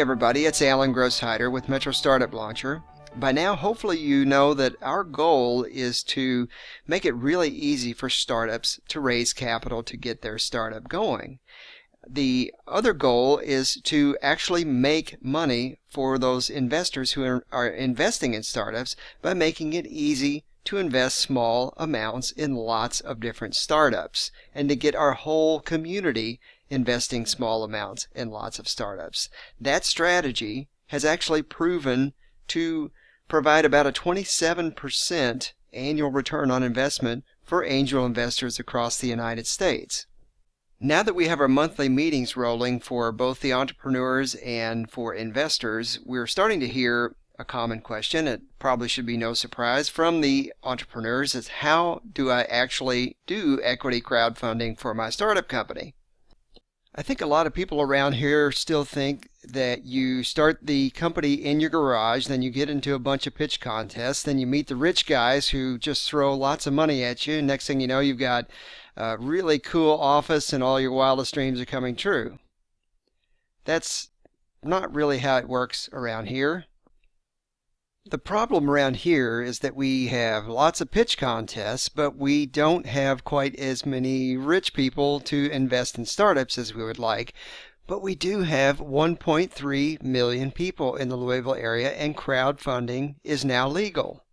Hey everybody, it's Alan Grossheider with Metro Startup Launcher. By now, hopefully you know that our goal is to make it really easy for startups to raise capital to get their startup going. The other goal is to actually make money for those investors who are investing in startups by making it easy to invest small amounts in lots of different startups and to get our whole community investing small amounts in lots of startups. That strategy has actually proven to provide about a 27% annual return on investment for angel investors across the United States. Now that we have our monthly meetings rolling for both the entrepreneurs and for investors, we're starting to hear a common question. It probably should be no surprise from the entrepreneurs is how do I actually do equity crowdfunding for my startup company? I think a lot of people around here still think that you start the company in your garage, then you get into a bunch of pitch contests, then you meet the rich guys who just throw lots of money at you, and next thing you know you've got a really cool office and all your wildest dreams are coming true. That's not really how it works around here. The problem around here is that we have lots of pitch contests, but we don't have quite as many rich people to invest in startups as we would like. But we do have 1.3 million people in the Louisville area, and crowdfunding is now legal.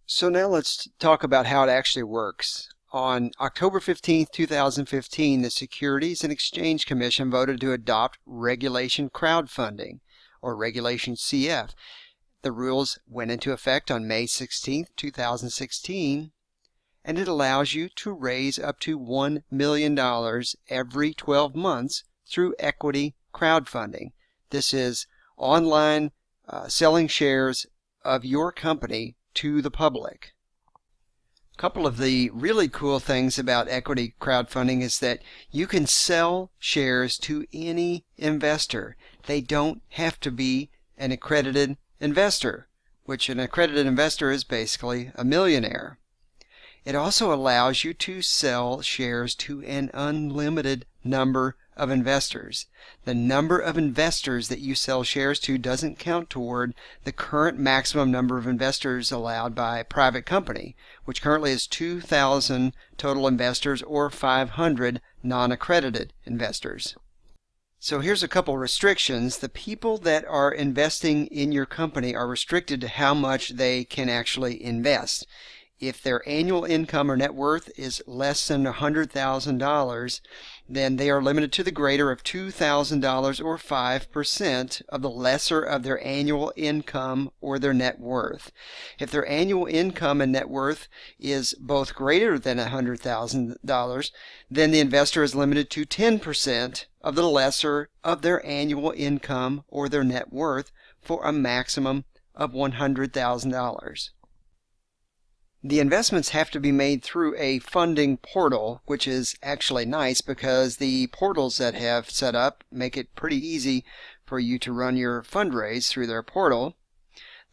So now let's talk about how it actually works. On October 15, 2015, the Securities and Exchange Commission voted to adopt Regulation Crowdfunding, or Regulation CF. The rules went into effect on May 16, 2016, and it allows you to raise up to $1 million every 12 months through equity crowdfunding. This is online selling shares of your company to the public. A couple of the really cool things about equity crowdfunding is that you can sell shares to any investor. They don't have to be an accredited investor, which an accredited investor is basically a millionaire. It also allows you to sell shares to an unlimited number of investors. The number of investors that you sell shares to doesn't count toward the current maximum number of investors allowed by a private company, which currently is 2,000 total investors or 500 non-accredited investors. So here's a couple restrictions. The people that are investing in your company are restricted to how much they can actually invest. If their annual income or net worth is less than $100,000, then they are limited to the greater of $2,000 or 5% of the lesser of their annual income or their net worth. If their annual income and net worth is both greater than $100,000, then the investor is limited to 10% of the lesser of their annual income or their net worth for a maximum of $100,000. The investments have to be made through a funding portal, which is actually nice because the portals that have set up make it pretty easy for you to run your fundraise through their portal.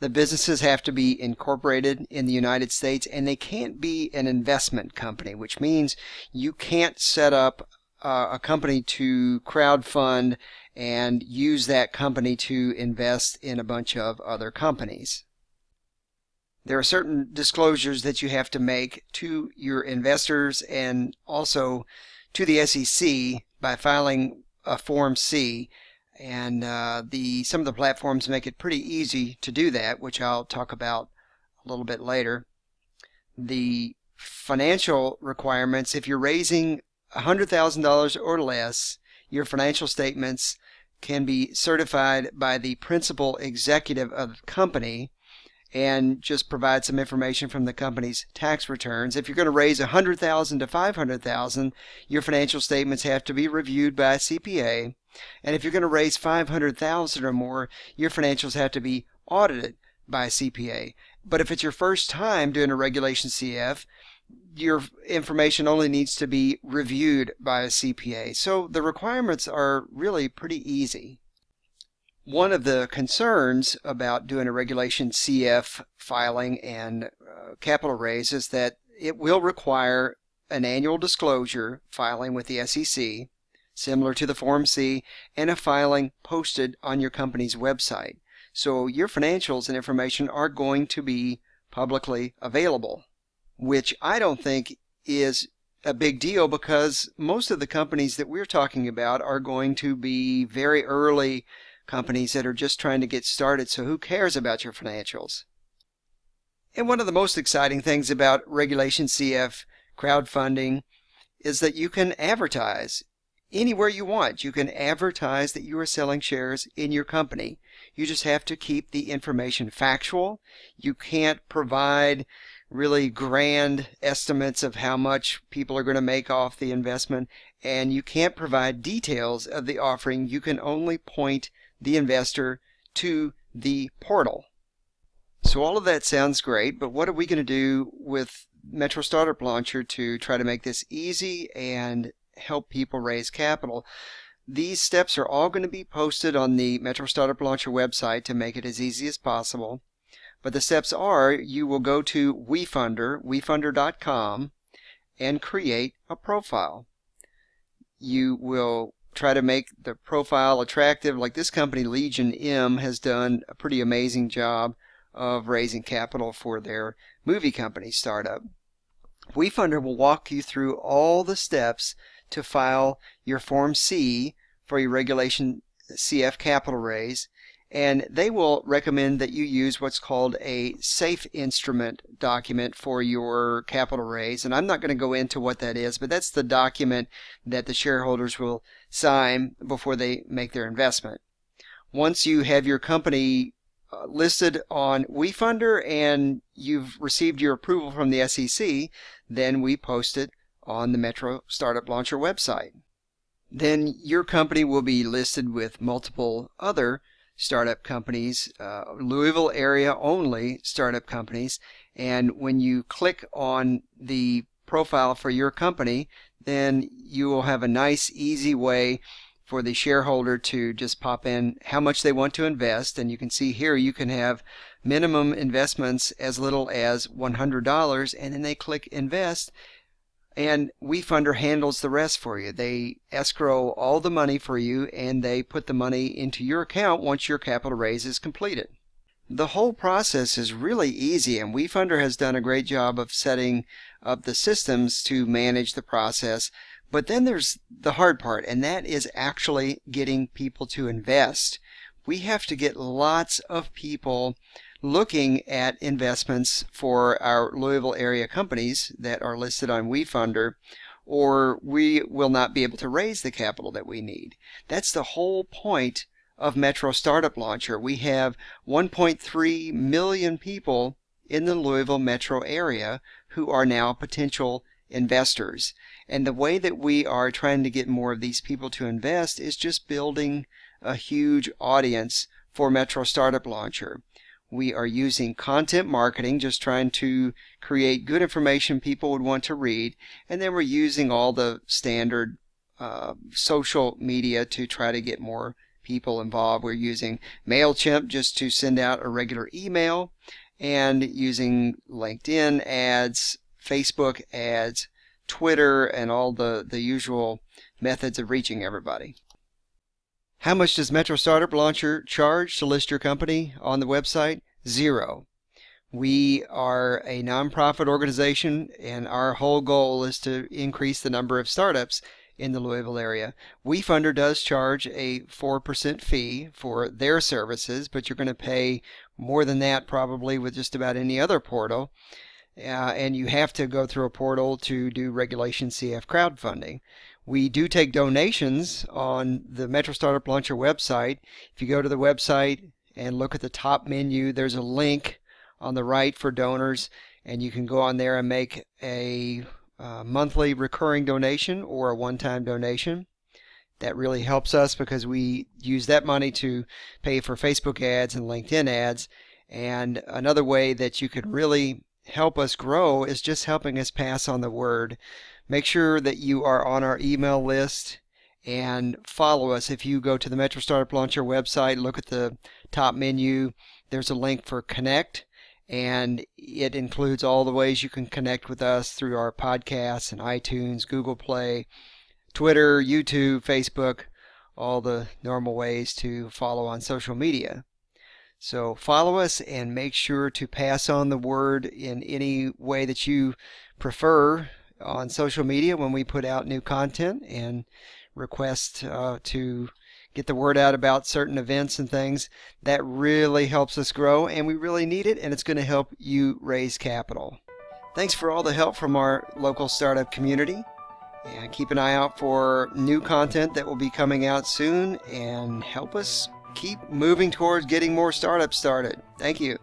The businesses have to be incorporated in the United States, and they can't be an investment company, which means you can't set up a company to crowdfund and use that company to invest in a bunch of other companies. There are certain disclosures that you have to make to your investors and also to the SEC by filing a Form C, and some of the platforms make it pretty easy to do that, which I'll talk about a little bit later. The financial requirements, if you're raising $100,000 or less, your financial statements can be certified by the principal executive of the company and just provide some information from the company's tax returns. If you're going to raise $100,000 to $500,000, your financial statements have to be reviewed by a CPA. And if you're going to raise $500,000 or more, your financials have to be audited by a CPA. But if it's your first time doing a Regulation CF, your information only needs to be reviewed by a CPA. So the requirements are really pretty easy. One of the concerns about doing a Regulation CF filing and capital raise is that it will require an annual disclosure filing with the SEC. similar to the Form C, and a filing posted on your company's website. So your financials and information are going to be publicly available, which I don't think is a big deal because most of the companies that we're talking about are going to be very early companies that are just trying to get started, so who cares about your financials? And one of the most exciting things about Regulation CF crowdfunding is that you can advertise anywhere you want. You can advertise that you are selling shares in your company. You just have to keep the information factual. You can't provide really grand estimates of how much people are going to make off the investment, and you can't provide details of the offering. You can only point the investor to the portal. So all of that sounds great, but what are we going to do with Metro Startup Launcher to try to make this easy and help people raise capital? These steps are all going to be posted on the Metro Startup Launcher website to make it as easy as possible. But the steps are, you will go to wefunder.com, and create a profile. You will try to make the profile attractive. Like this company, Legion M, has done a pretty amazing job of raising capital for their movie company startup. WeFunder will walk you through all the steps to file your Form C for your Regulation CF capital raise, and they will recommend that you use what's called a safe instrument document for your capital raise. And I'm not going to go into what that is, but that's the document that the shareholders will sign before they make their investment. Once you have your company listed on WeFunder and you've received your approval from the SEC, then we post it on the Metro Startup Launcher website. Then your company will be listed with multiple other startup companies, Louisville area only startup companies, and when you click on the profile for your company, then you will have a nice easy way for the shareholder to just pop in how much they want to invest. And you can see here you can have minimum investments as little as $100, and then they click invest, and WeFunder handles the rest for you. They escrow all the money for you, and they put the money into your account once your capital raise is completed. The whole process is really easy, and WeFunder has done a great job of setting up the systems to manage the process. But then there's the hard part, and that is actually getting people to invest. We have to get lots of people looking at investments for our Louisville area companies that are listed on WeFunder, or we will not be able to raise the capital that we need. That's the whole point of Metro Startup Launcher. We have 1.3 million people in the Louisville metro area who are now potential investors. And the way that we are trying to get more of these people to invest is just building a huge audience for Metro Startup Launcher. We are using content marketing, just trying to create good information people would want to read, and then we're using all the standard social media to try to get more people involved. We're using MailChimp just to send out a regular email, and using LinkedIn ads, Facebook ads, Twitter, and all the usual methods of reaching everybody. How much does Metro Startup Launcher charge to list your company on the website? $0. We are a nonprofit organization, and our whole goal is to increase the number of startups in the Louisville area. WeFunder does charge a 4% fee for their services, but you're going to pay more than that probably with just about any other portal. And you have to go through a portal to do Regulation CF crowdfunding. We do take donations on the Metro Startup Launcher website. If you go to the website and look at the top menu, there's a link on the right for donors, and you can go on there and make a monthly recurring donation or a one-time donation. That really helps us because we use that money to pay for Facebook ads and LinkedIn ads. And another way that you could really help us grow is just helping us pass on the word. Make sure that you are on our email list and follow us. If you go to the Metro Startup Launcher website, look at the top menu, there's a link for Connect, and it includes all the ways you can connect with us through our podcasts and iTunes, Google Play, Twitter, YouTube, Facebook, all the normal ways to follow on social media. So follow us and make sure to pass on the word in any way that you prefer on social media when we put out new content, and request to get the word out about certain events and things. That really helps us grow, and we really need it, and it's going to help you raise capital. Thanks for all the help from our local startup community, and keep an eye out for new content that will be coming out soon, and help us keep moving towards getting more startups started. Thank you.